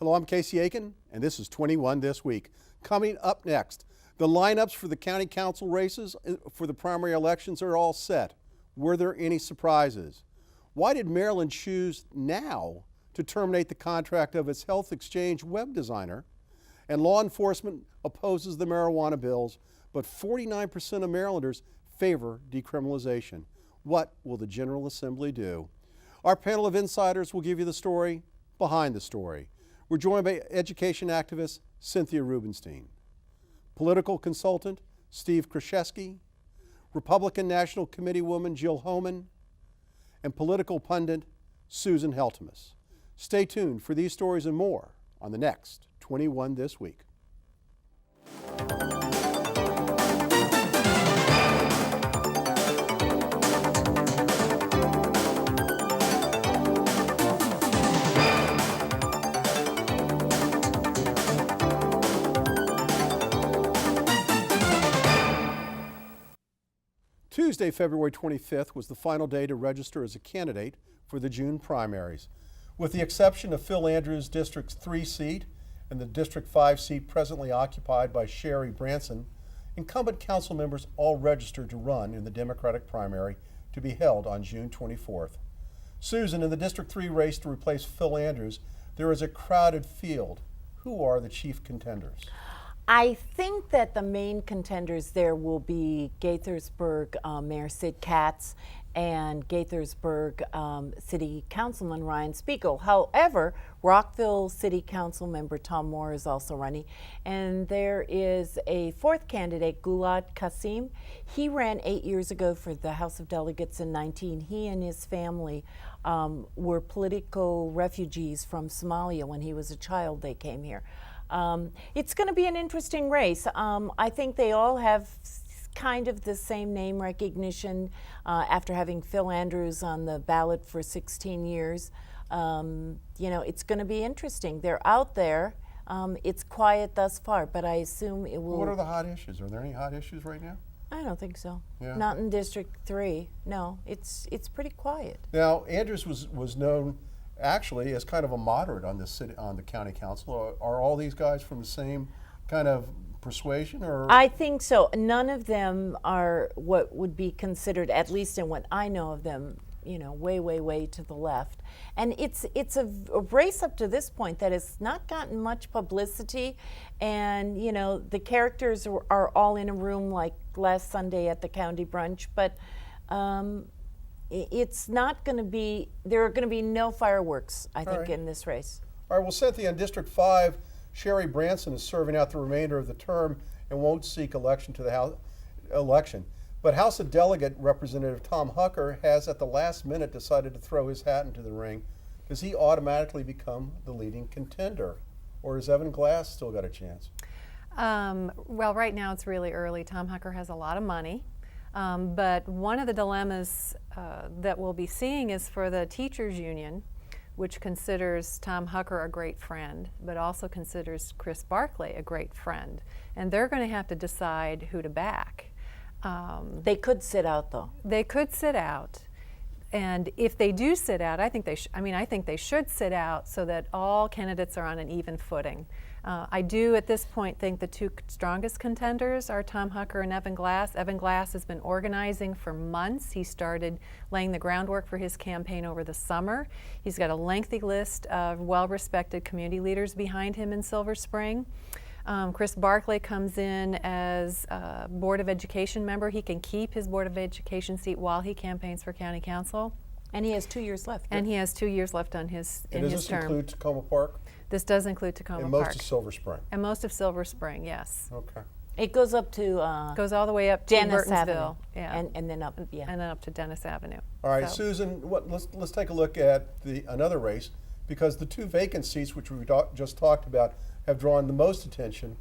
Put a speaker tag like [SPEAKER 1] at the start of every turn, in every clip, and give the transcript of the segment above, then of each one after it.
[SPEAKER 1] Hello, I'm Casey Aiken, and this is 21 This Week. Coming up next, the lineups for the county council races for the primary elections are all set. Were there any surprises? Why did Maryland choose now to terminate the contract of its health exchange web designer? And law enforcement opposes the marijuana bills, but 49% of Marylanders favor decriminalization. What will the General Assembly do? Our panel of insiders will give you the story behind the story. We're joined by education activist Cynthia Rubenstein, political consultant Steve Kreseski, Republican National Committeewoman Jill Homan, and political pundit Susan Heltemes. Stay tuned for these stories and more on the next 21 This Week. Tuesday, February 25th was the final day to register as a candidate for the June primaries. With the exception of Phil Andrews' District 3 seat and the District 5 seat presently occupied by Sherry Branson, incumbent council members all registered to run in the Democratic primary to be held on June 24th. Susan, in the District 3 race to replace Phil Andrews, there is a crowded field. Who are the chief contenders?
[SPEAKER 2] I think that the main contenders there will be Gaithersburg Mayor Sid Katz and Gaithersburg City Councilman Ryan Spiegel. However, Rockville City Council member Tom Moore is also running, and there is a fourth candidate, Gulad Qasim. He ran 8 years ago for the House of Delegates in 19. He and his family were political refugees from Somalia. When he was a child, they came here. It's going to be an interesting race. I think they all have kind of the same name recognition after having Phil Andrews on the ballot for 16 years. It's going to be interesting. They're out there. It's quiet thus far, but I assume it will.
[SPEAKER 1] What are the hot issues? Are there any hot issues right now?
[SPEAKER 2] I don't think so.
[SPEAKER 1] Yeah.
[SPEAKER 2] Not in District 3. No, it's pretty quiet.
[SPEAKER 1] Now, Andrews was known actually as kind of a moderate on the county council. Are all these guys from the same kind of persuasion, or?
[SPEAKER 2] I think so. None of them are what would be considered, at least in what I know of them, way to the left. And it's a race up to this point that has not gotten much publicity, and the characters are all in a room like last Sunday at the county brunch, but it's not going to be, there are going to be no fireworks, I think, in this race.
[SPEAKER 1] All right, well, Cynthia, in District 5, Sherry Branson is serving out the remainder of the term and won't seek election to the House election. But House of Delegate Representative Tom Hucker has at the last minute decided to throw his hat into the ring. Does he automatically become the leading contender? Or has Evan Glass still got a chance?
[SPEAKER 3] Well, right now it's really early. Tom Hucker has a lot of money. But one of the dilemmas that we'll be seeing is for the teachers union, which considers Tom Hucker a great friend, but also considers Chris Barkley a great friend. And they're going to have to decide who to back.
[SPEAKER 2] They could sit out, though.
[SPEAKER 3] They could sit out. And if they do sit out, I think they should sit out so that all candidates are on an even footing. I do at this point think the two strongest contenders are Tom Hucker and Evan Glass. Evan Glass has been organizing for months. He started laying the groundwork for his campaign over the summer. He's got a lengthy list of well-respected community leaders behind him in Silver Spring. Chris Barkley comes in as a Board of Education member. He can keep his Board of Education seat while he campaigns for county council.
[SPEAKER 2] And he has 2 years left.
[SPEAKER 3] And he has 2 years left on his term.
[SPEAKER 1] Does this include Tacoma Park?
[SPEAKER 3] This does include Tacoma Park.
[SPEAKER 1] And most of Silver Spring?
[SPEAKER 3] And most of Silver Spring, yes.
[SPEAKER 1] Okay.
[SPEAKER 2] It goes up to
[SPEAKER 3] goes all the way up to
[SPEAKER 2] Dennis
[SPEAKER 3] Burtonsville,
[SPEAKER 2] Avenue.
[SPEAKER 3] Yeah,
[SPEAKER 2] and then up, yeah,
[SPEAKER 3] and then up to Dennis Avenue.
[SPEAKER 1] All right, so. Susan, let's take a look at another race, because the two vacant seats which we just talked about have drawn the most attention,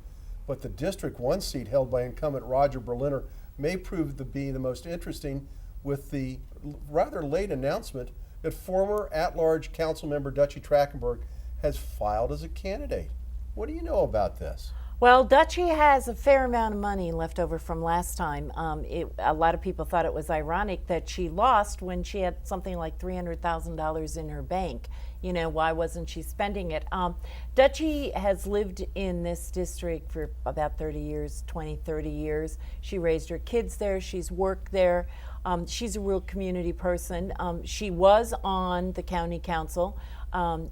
[SPEAKER 1] but the District 1 seat held by incumbent Roger Berliner may prove to be the most interesting, with the rather late announcement that former at-large council member Dutchie Trachtenberg has filed as a candidate. What do you know about this?
[SPEAKER 2] Well, Dutchy has a fair amount of money left over from last time. A lot of people thought it was ironic that she lost when she had something like $300,000 in her bank. You know, why wasn't she spending it? Dutchy has lived in this district for about 30 years, 20, 30 years. She raised her kids there. She's worked there. She's a real community person. She was on the county council.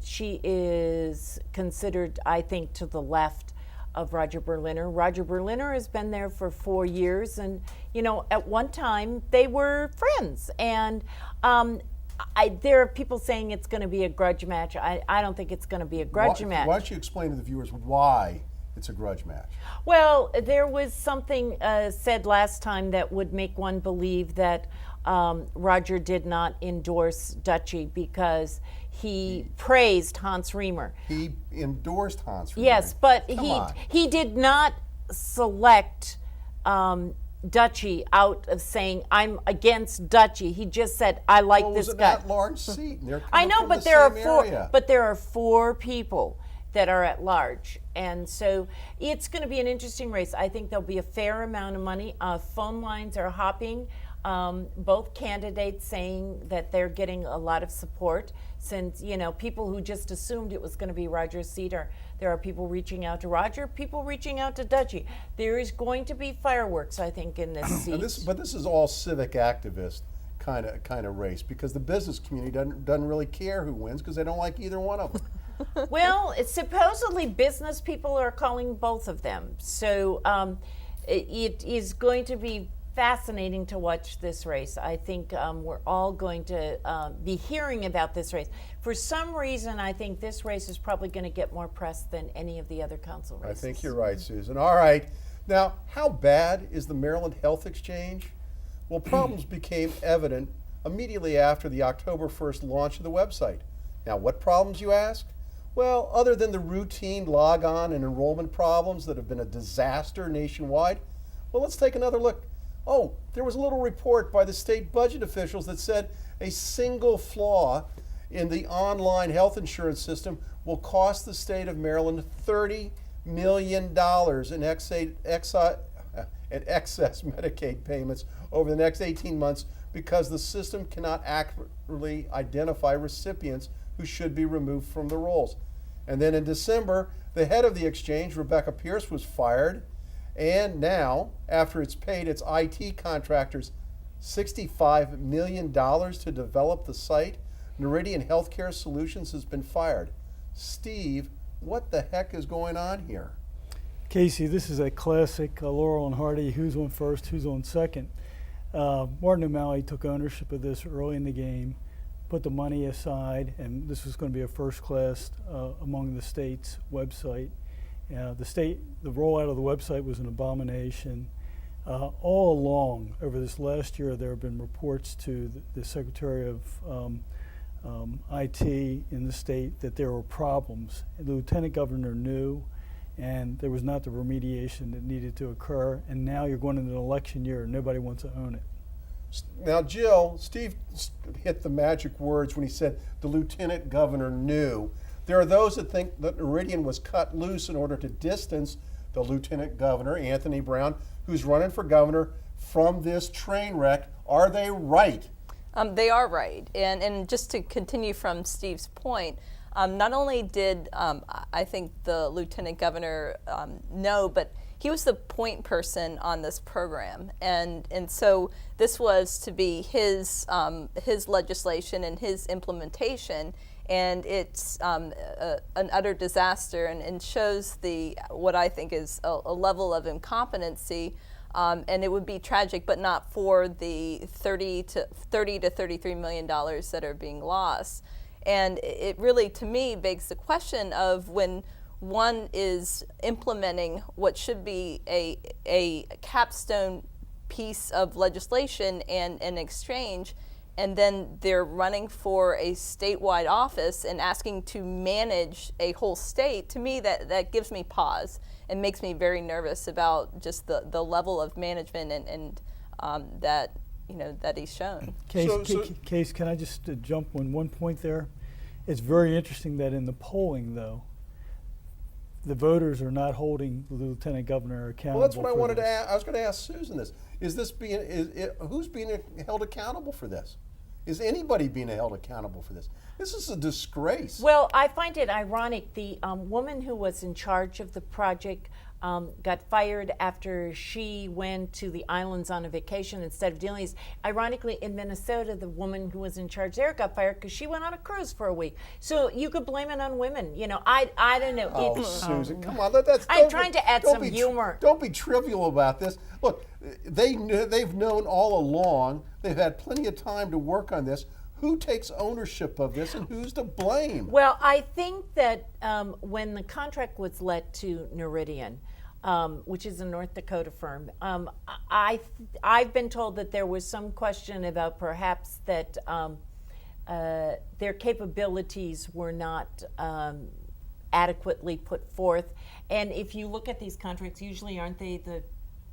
[SPEAKER 2] She is considered, I think, to the left of Roger Berliner. Roger Berliner has been there for 4 years, and you know, at one time they were friends. And there are people saying it's going to be a grudge match. I don't think it's going to be a grudge match.
[SPEAKER 1] Why don't you explain to the viewers why it's a grudge match?
[SPEAKER 2] Well, there was something said last time that would make one believe that Roger did not endorse Dutchy because he praised Hans Riemer.
[SPEAKER 1] He endorsed Hans Riemer.
[SPEAKER 2] Yes, but
[SPEAKER 1] Come
[SPEAKER 2] he did not select Dutchy out of saying I'm against Dutchy. He just said I like
[SPEAKER 1] well,
[SPEAKER 2] this
[SPEAKER 1] it was
[SPEAKER 2] guy.
[SPEAKER 1] an at-large seat. And they're
[SPEAKER 2] I know,
[SPEAKER 1] from
[SPEAKER 2] but
[SPEAKER 1] the
[SPEAKER 2] there are
[SPEAKER 1] same
[SPEAKER 2] four.
[SPEAKER 1] area.
[SPEAKER 2] But there are 4 people that are at large, and so it's going to be an interesting race. I think there'll be a fair amount of money. Phone lines are hopping. Both candidates saying that they're getting a lot of support, since you know people who just assumed it was going to be Roger's seat. There are people reaching out to Roger, people reaching out to Dutchy. There is going to be fireworks, I think, in this seat.
[SPEAKER 1] But this is all civic activist kind of race, because the business community doesn't really care who wins because they don't like either one of them.
[SPEAKER 2] Well, it's supposedly business people are calling both of them. So it is going to be fascinating to watch this race. I think we're all going to be hearing about this race. For some reason, I think this race is probably going to get more press than any of the other council races.
[SPEAKER 1] I think you're right, Susan. All right. Now, how bad is the Maryland Health Exchange? Well, problems became evident immediately after the October 1st launch of the website. Now, what problems, you ask? Well, other than the routine log-on and enrollment problems that have been a disaster nationwide, well, let's take another look. Oh, there was a little report by the state budget officials that said a single flaw in the online health insurance system will cost the state of Maryland $30 million in excess Medicaid payments over the next 18 months because the system cannot accurately identify recipients who should be removed from the rolls. And then in December, the head of the exchange, Rebecca Pierce, was fired. And now, after it's paid its IT contractors $65 million to develop the site, Noridian Healthcare Solutions has been fired. Steve, what the heck is going on here?
[SPEAKER 4] Casey, this is a classic Laurel and Hardy, who's on first, who's on second. Martin O'Malley took ownership of this early in the game, put the money aside, and this was going to be a first class among the state's website. The rollout of the website was an abomination. All along, over this last year, there have been reports to the Secretary of IT in the state that there were problems. The Lieutenant Governor knew, and there was not the remediation that needed to occur. And now you're going into an election year, and nobody wants to own it.
[SPEAKER 1] Now, Jill, Steve hit the magic words when he said the Lieutenant Governor knew. There are those that think that Noridian was cut loose in order to distance the Lieutenant Governor, Anthony Brown, who's running for governor, from this train wreck. Are they right?
[SPEAKER 5] They are right. And just to continue from Steve's point, not only did I think the Lieutenant Governor know, but he was the point person on this program. And so this was to be his legislation and his implementation. And it's an utter disaster, and shows what I think is a level of incompetency, and it would be tragic, but not for the $30 to $33 million that are being lost. And it really, to me, begs the question of when one is implementing what should be a capstone piece of legislation and an exchange, and then they're running for a statewide office and asking to manage a whole state. To me, that gives me pause and makes me very nervous about just the level of management and that he's shown.
[SPEAKER 4] Case, can I just jump on one point there? It's very interesting that in the polling, though, the voters are not holding the lieutenant governor accountable.
[SPEAKER 1] Well, that's what I
[SPEAKER 4] for
[SPEAKER 1] wanted to
[SPEAKER 4] this.
[SPEAKER 1] ask. I was going to ask Susan this. Who's being held accountable for this? Is anybody being held accountable for this? This is a disgrace.
[SPEAKER 2] Well, I find it ironic. The woman who was in charge of the project got fired after she went to the islands on a vacation instead of dealing with. Ironically, in Minnesota, the woman who was in charge there got fired because she went on a cruise for a week. So you could blame it on women. You know, I don't know.
[SPEAKER 1] Oh, Susan, come on.
[SPEAKER 2] I'm trying to add some humor.
[SPEAKER 1] Don't be trivial about this. Look, they've known all along. They've had plenty of time to work on this. Who takes ownership of this and who's to blame?
[SPEAKER 2] Well, I think that when the contract was let to Noridian, which is a North Dakota firm, I've been told that there was some question about perhaps that their capabilities were not adequately put forth. And if you look at these contracts, usually aren't they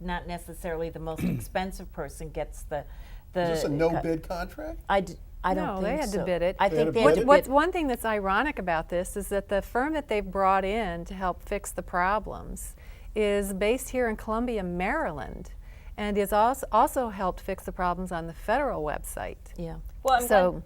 [SPEAKER 2] not necessarily the most expensive person gets the.
[SPEAKER 1] Is this a no-bid contract?
[SPEAKER 2] I don't
[SPEAKER 3] No,
[SPEAKER 2] think
[SPEAKER 3] they had
[SPEAKER 2] so.
[SPEAKER 3] to bid it.
[SPEAKER 2] I
[SPEAKER 1] They
[SPEAKER 2] think
[SPEAKER 1] had
[SPEAKER 2] they
[SPEAKER 1] to
[SPEAKER 2] had
[SPEAKER 1] bid
[SPEAKER 2] to
[SPEAKER 1] it?
[SPEAKER 2] bid.
[SPEAKER 3] What's one thing that's ironic about this is that the firm that they've brought in to help fix the problems is based here in Columbia, Maryland, and has also helped fix the problems on the federal website.
[SPEAKER 2] Yeah.
[SPEAKER 5] Well,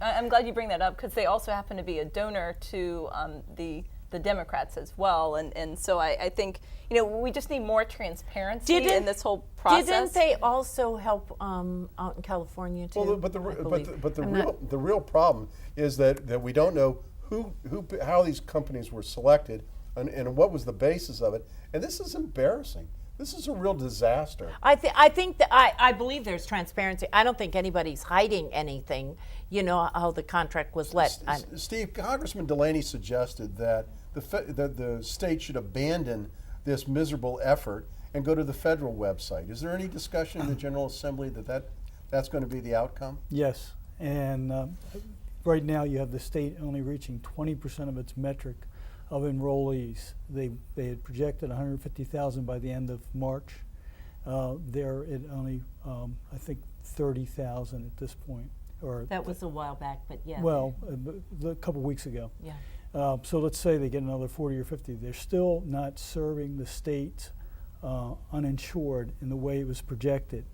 [SPEAKER 5] I'm glad you bring that up because they also happen to be a donor to the Democrats as well, and so I think we just need more transparency in this whole process.
[SPEAKER 2] Didn't they also help out in California too?
[SPEAKER 1] Well, but the real problem is that we don't know how these companies were selected and what was the basis of it, and this is embarrassing. This is a real disaster.
[SPEAKER 2] I think that I believe there's transparency. I don't think anybody's hiding anything. You know how the contract was let.
[SPEAKER 1] Steve, Congressman Delaney suggested that the state should abandon this miserable effort and go to the federal website. Is there any discussion in the General Assembly that's going to be the outcome?
[SPEAKER 4] Yes, and right now you have the state only reaching 20% of its metric of enrollees. They had projected 150,000 by the end of March. They're at only, I think, 30,000 at this point.
[SPEAKER 2] That was a while back, but yeah.
[SPEAKER 4] Well, a couple weeks ago.
[SPEAKER 2] Yeah.
[SPEAKER 4] So let's say they get another 40 or 50. They're still not serving the states uninsured in the way it was projected.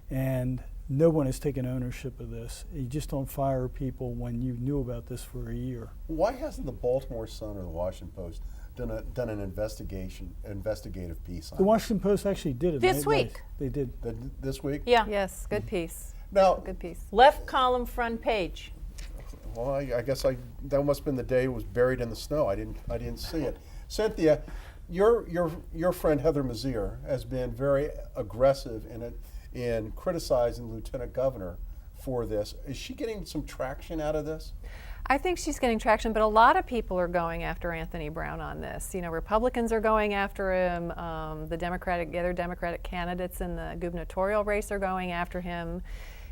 [SPEAKER 4] And no one has taken ownership of this. You just don't fire people when you knew about this for a year.
[SPEAKER 1] Why hasn't the Baltimore Sun or the Washington Post done an investigative piece on
[SPEAKER 4] The
[SPEAKER 1] it?
[SPEAKER 4] Washington Post actually did it.
[SPEAKER 2] This week.
[SPEAKER 4] They did.
[SPEAKER 1] This week?
[SPEAKER 2] Yeah.
[SPEAKER 3] Yes, good piece.
[SPEAKER 1] Now,
[SPEAKER 3] Good piece.
[SPEAKER 2] Left column, front page.
[SPEAKER 1] well, I guess that must have been the day it was buried in the snow. I didn't see it. Cynthia, your friend Heather Mazier has been very aggressive in criticizing the lieutenant governor for this. Is she getting some traction out of this?
[SPEAKER 3] I think she's getting traction, but a lot of people are going after Anthony Brown on this. You know, Republicans are going after him. The other Democratic candidates in the gubernatorial race are going after him.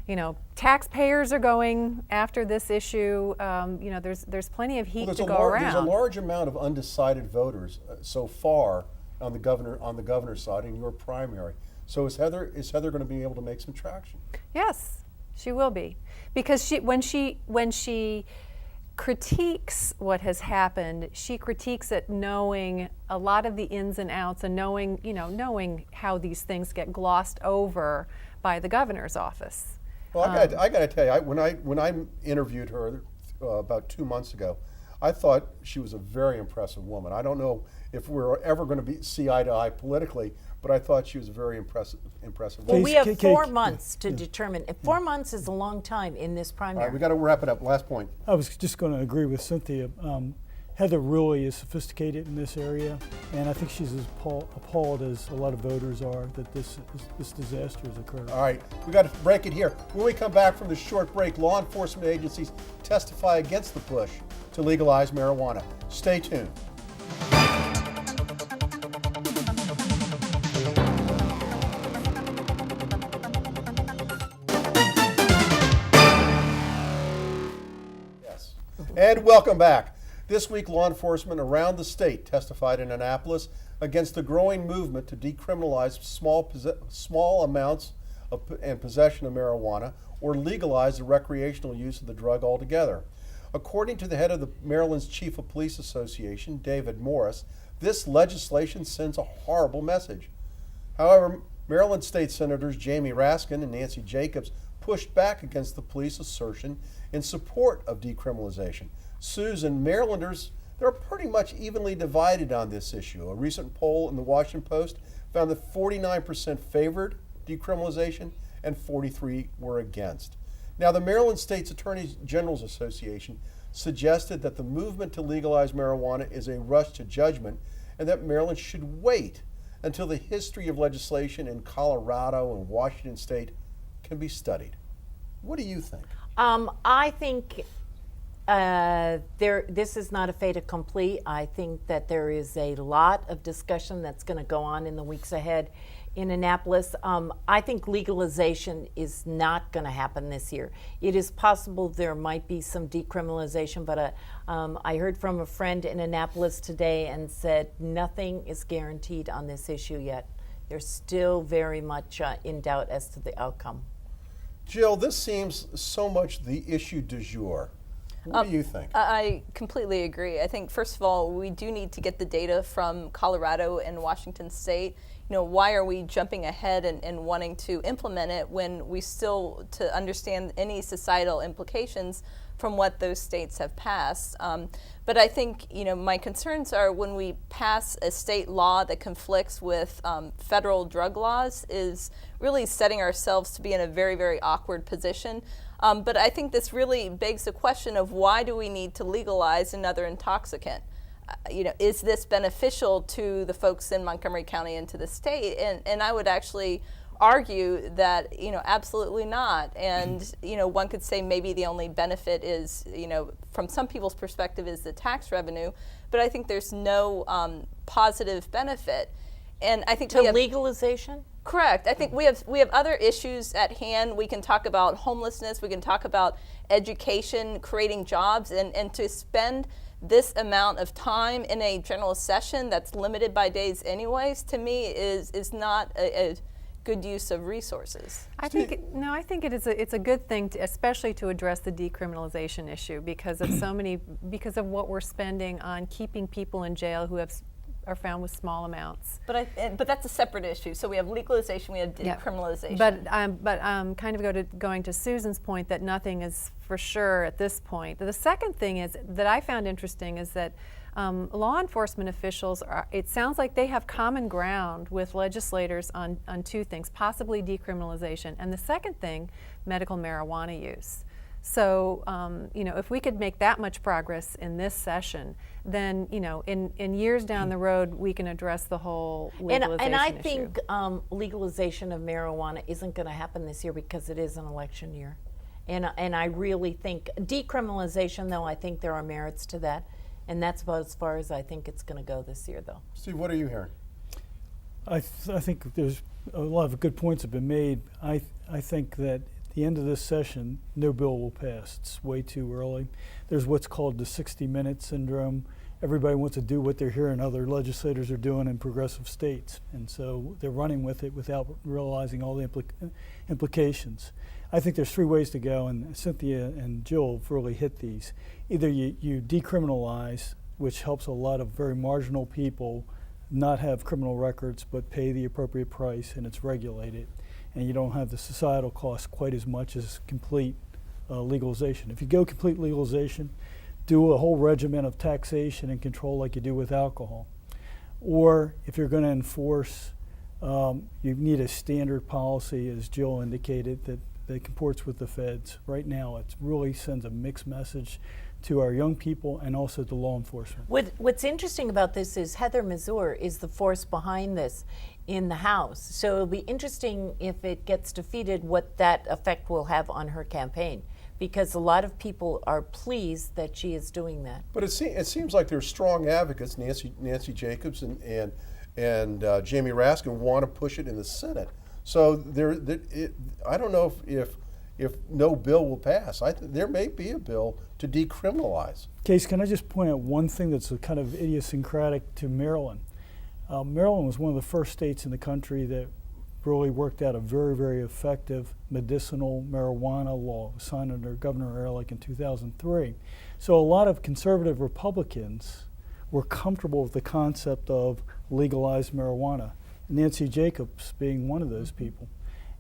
[SPEAKER 3] You know, taxpayers are going after this issue. You know, there's plenty of heat to go around.
[SPEAKER 1] There's a large amount of undecided voters so far on the governor's side in your primary. So is Heather going to be able to make some traction?
[SPEAKER 3] Yes, she will be, because when she critiques what has happened, she critiques it knowing a lot of the ins and outs and knowing how these things get glossed over by the governor's office.
[SPEAKER 1] Well, I got to tell you, when I interviewed her about 2 months ago, I thought she was a very impressive woman. I don't know if we're ever going to see eye to eye politically, but I thought she was a very impressive
[SPEAKER 2] Well,
[SPEAKER 1] woman.
[SPEAKER 2] we have 4 months to determine. 4 months is a long time in this
[SPEAKER 1] All
[SPEAKER 2] primary.
[SPEAKER 1] right, we got to wrap it up. Last point.
[SPEAKER 4] I was just going to agree with Cynthia. Heather really is sophisticated in this area, and I think she's as appalled as a lot of voters are that this disaster has occurred.
[SPEAKER 1] All right, we got to break it here. When we come back from this short break, law enforcement agencies testify against the push to legalize marijuana. Stay tuned. Yes. And welcome back. This week, law enforcement around the state testified in Annapolis against the growing movement to decriminalize small amounts and possession of marijuana or legalize the recreational use of the drug altogether. According to the head of the Maryland's Chief of Police Association, David Morris, This legislation sends a horrible message. However, Maryland State Senators Jamie Raskin and Nancy Jacobs pushed back against the police assertion in support of decriminalization. Susan, Marylanders, they're pretty much evenly divided on this issue. A recent poll in the Washington Post found that 49% favored decriminalization and 43% were against. Now, the Maryland State's Attorney General's Association suggested that the movement to legalize marijuana is a rush to judgment and that Maryland should wait until the history of legislation in Colorado and Washington State can be studied. What do you think?
[SPEAKER 2] I think this is not a fait accompli. I think that there is a lot of discussion that's going to go on in the weeks ahead in Annapolis. I think legalization is not going to happen this year. It is possible there might be some decriminalization, but I heard from a friend in Annapolis today and said nothing is guaranteed on this issue yet. They're still very much in doubt as to the outcome.
[SPEAKER 1] Jill, this seems so much the issue du jour. What do you think?
[SPEAKER 5] I completely agree. I think, first of all, we do need to get the data from Colorado and Washington State. You know, why are we jumping ahead and wanting to implement it when we still, to understand any societal implications from what those states have passed? But I think, you know, my concerns are when we pass a state law that conflicts with federal drug laws is really setting ourselves to be in a very, very awkward position. But I think this really begs the question of why do we need to legalize another intoxicant? You know, is this beneficial to the folks in Montgomery County and to the state? And I would actually argue that, you know, absolutely not. And, you know, one could say maybe the only benefit is, you know, from some people's perspective is the tax revenue, but I think there's no positive benefit. And I think
[SPEAKER 2] to legalization?
[SPEAKER 5] Correct. I think we have other issues at hand. We can talk about homelessness, we can talk about education, creating jobs, and to spend this amount of time in a general session that's limited by days anyways, to me is not a good use of resources.
[SPEAKER 3] I think it's a good thing, especially to address the decriminalization issue because of because of what we're spending on keeping people in jail who are found with small amounts.
[SPEAKER 5] But that's a separate issue. So we have legalization, we have decriminalization.
[SPEAKER 3] But kind of going to Susan's point that nothing is for sure at this point. The second thing is that I found interesting is that law enforcement officials it sounds like they have common ground with legislators on two things, possibly decriminalization, and the second thing, medical marijuana use. So, you know, if we could make that much progress in this session, then, you know, in years down the road, we can address the whole legalization
[SPEAKER 2] and I
[SPEAKER 3] issue.
[SPEAKER 2] think legalization of marijuana isn't going to happen this year because it is an election year. And I really think decriminalization, though, I think there are merits to that. And that's about as far as I think it's going to go this year, though.
[SPEAKER 1] Steve, what are you hearing?
[SPEAKER 4] I think there's a lot of good points have been made. I think that at the end of this session, no bill will pass. It's way too early. There's what's called the 60-minute syndrome. Everybody wants to do what they're hearing other legislators are doing in progressive states, and so they're running with it without realizing all the implications. I think there's three ways to go, and Cynthia and Jill have really hit these. Either you decriminalize, which helps a lot of very marginal people not have criminal records but pay the appropriate price and it's regulated, and you don't have the societal cost quite as much as complete legalization. If you go complete legalization, do a whole regimen of taxation and control like you do with alcohol. Or if you're going to enforce, you need a standard policy, as Jill indicated, that comports with the feds. Right now, it really sends a mixed message to our young people and also to law enforcement.
[SPEAKER 2] What's interesting about this is Heather Mazur is the force behind this in the House. So it'll be interesting if it gets defeated what that effect will have on her campaign, because a lot of people are pleased that she is doing that.
[SPEAKER 1] But it seems like there's strong advocates, Nancy Jacobs and Jamie Raskin, want to push it in the Senate. So I don't know if no bill will pass. There may be a bill to decriminalize.
[SPEAKER 4] Case, can I just point out one thing that's a kind of idiosyncratic to Maryland? Maryland was one of the first states in the country that really worked out a very, very effective medicinal marijuana law signed under Governor Ehrlich in 2003. So a lot of conservative Republicans were comfortable with the concept of legalized marijuana. Nancy Jacobs being one of those people.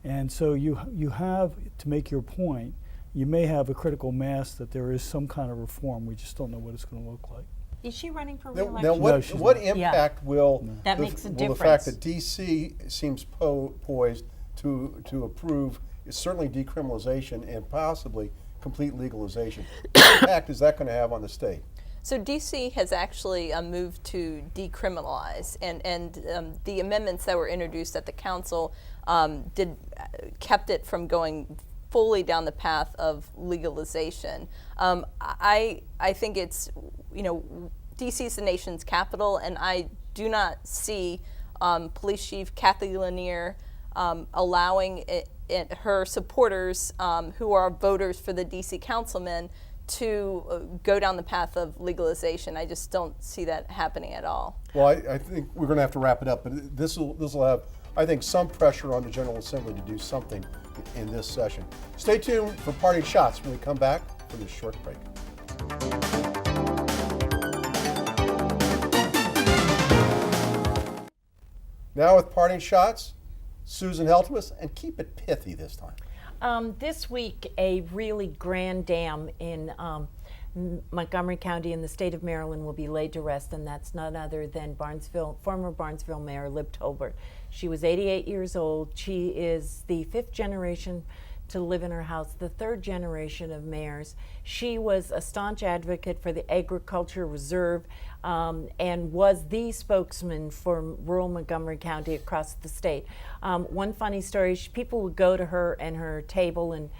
[SPEAKER 4] And so you have, to make your point, you may have a critical mass that there is some kind of reform. We just don't know what it's going to look like.
[SPEAKER 2] Is she running for
[SPEAKER 1] Now,
[SPEAKER 2] re-election?
[SPEAKER 1] what,
[SPEAKER 4] No, she's
[SPEAKER 1] what
[SPEAKER 4] not.
[SPEAKER 1] impact will
[SPEAKER 2] That makes a
[SPEAKER 1] will the fact
[SPEAKER 2] difference.
[SPEAKER 1] that D.C. seems poised to approve certainly decriminalization and possibly complete legalization? What impact is that going to have on the state?
[SPEAKER 5] So DC has actually moved to decriminalize, and the amendments that were introduced at the council kept it from going fully down the path of legalization. I think it's, DC is the nation's capital, and I do not see Police Chief Kathy Lanier allowing her supporters, who are voters for the DC councilmen, to go down the path of legalization. I just don't see that happening at all.
[SPEAKER 1] Well, I think we're going to have to wrap it up, but this will have, I think, some pressure on the General Assembly to do something in this session. Stay tuned for parting shots when we come back for this short break. Now with parting shots, Susan Heltemes, and keep it pithy this time.
[SPEAKER 2] This week, a really grand dam in Montgomery County in the state of Maryland will be laid to rest, and that's none other than former Barnesville Mayor Lib Tolbert. She was 88 years old. She is the 5th generation to live in her house, the 3rd generation of mayors. She was a staunch advocate for the Agriculture Reserve and was the spokesman for rural Montgomery County across the state. One funny story, people would go to her and her table and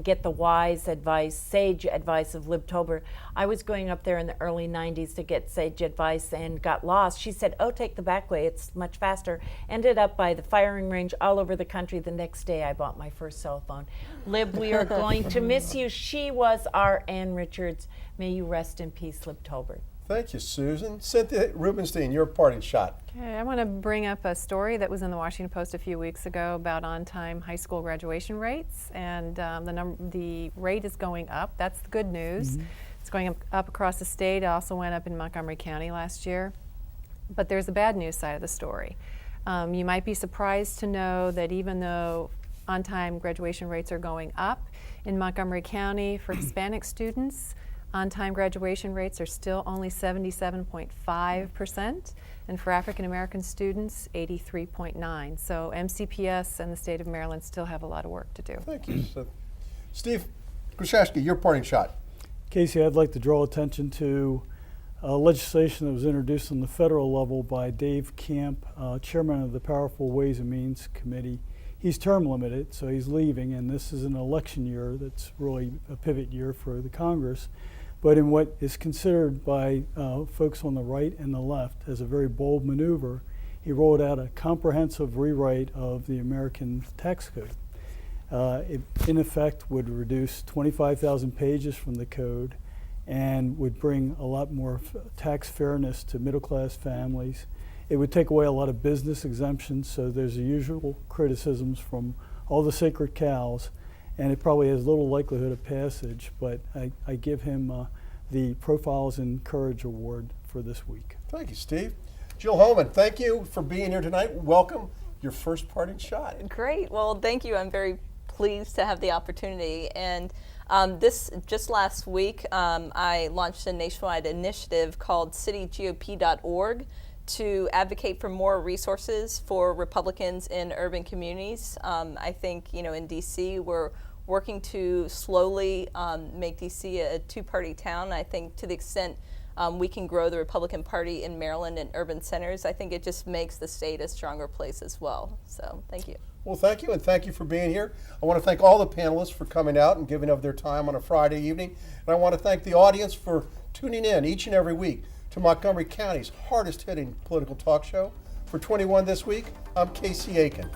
[SPEAKER 2] get the wise advice, sage advice of Lib Tolbert. I was going up there in the early 90s to get sage advice and got lost. She said, "Oh, take the back way, it's much faster." Ended up by the firing range all over the country. The next day I bought my first cell phone. Lib, we are going to miss you. She was our Ann Richards. May you rest in peace, Lib Tolbert.
[SPEAKER 1] Thank you, Susan. Cynthia Rubenstein, your parting shot.
[SPEAKER 3] Okay, I want to bring up a story that was in the Washington Post a few weeks ago about on-time high school graduation rates, and the rate is going up. That's the good news. Mm-hmm. It's going up across the state. It also went up in Montgomery County last year. But there's the bad news side of the story. You might be surprised to know that even though on-time graduation rates are going up in Montgomery County for Hispanic students, on-time graduation rates are still only 77.5%, and for African American students, 83.9%. So MCPS and the state of Maryland still have a lot of work to do.
[SPEAKER 1] Thank you. Steve Kreseski, your parting shot.
[SPEAKER 4] Casey, I'd like to draw attention to legislation that was introduced on the federal level by Dave Camp, chairman of the Powerful Ways and Means Committee. He's term limited, so he's leaving, and this is an election year that's really a pivot year for the Congress. But in what is considered by folks on the right and the left as a very bold maneuver, he rolled out a comprehensive rewrite of the American tax code. It, in effect, would reduce 25,000 pages from the code and would bring a lot more tax fairness to middle-class families. It would take away a lot of business exemptions, so there's the usual criticisms from all the sacred cows, and it probably has little likelihood of passage, but I give him the Profiles in Courage Award for this week.
[SPEAKER 1] Thank you, Steve. Jill Homan, thank you for being here tonight. Welcome. Your first parting shot.
[SPEAKER 5] Great. Well, thank you. I'm very pleased to have the opportunity. And just last week, I launched a nationwide initiative called citygop.org to advocate for more resources for Republicans in urban communities. I think, in DC, we're working to slowly make DC a two-party town. I think to the extent we can grow the Republican Party in Maryland and urban centers, I think it just makes the state a stronger place as well. So thank you.
[SPEAKER 1] Well, thank you, and thank you for being here. I want to thank all the panelists for coming out and giving of their time on a Friday evening. And I want to thank the audience for tuning in each and every week to Montgomery County's hardest-hitting political talk show. For 21 this week, I'm Casey Aiken.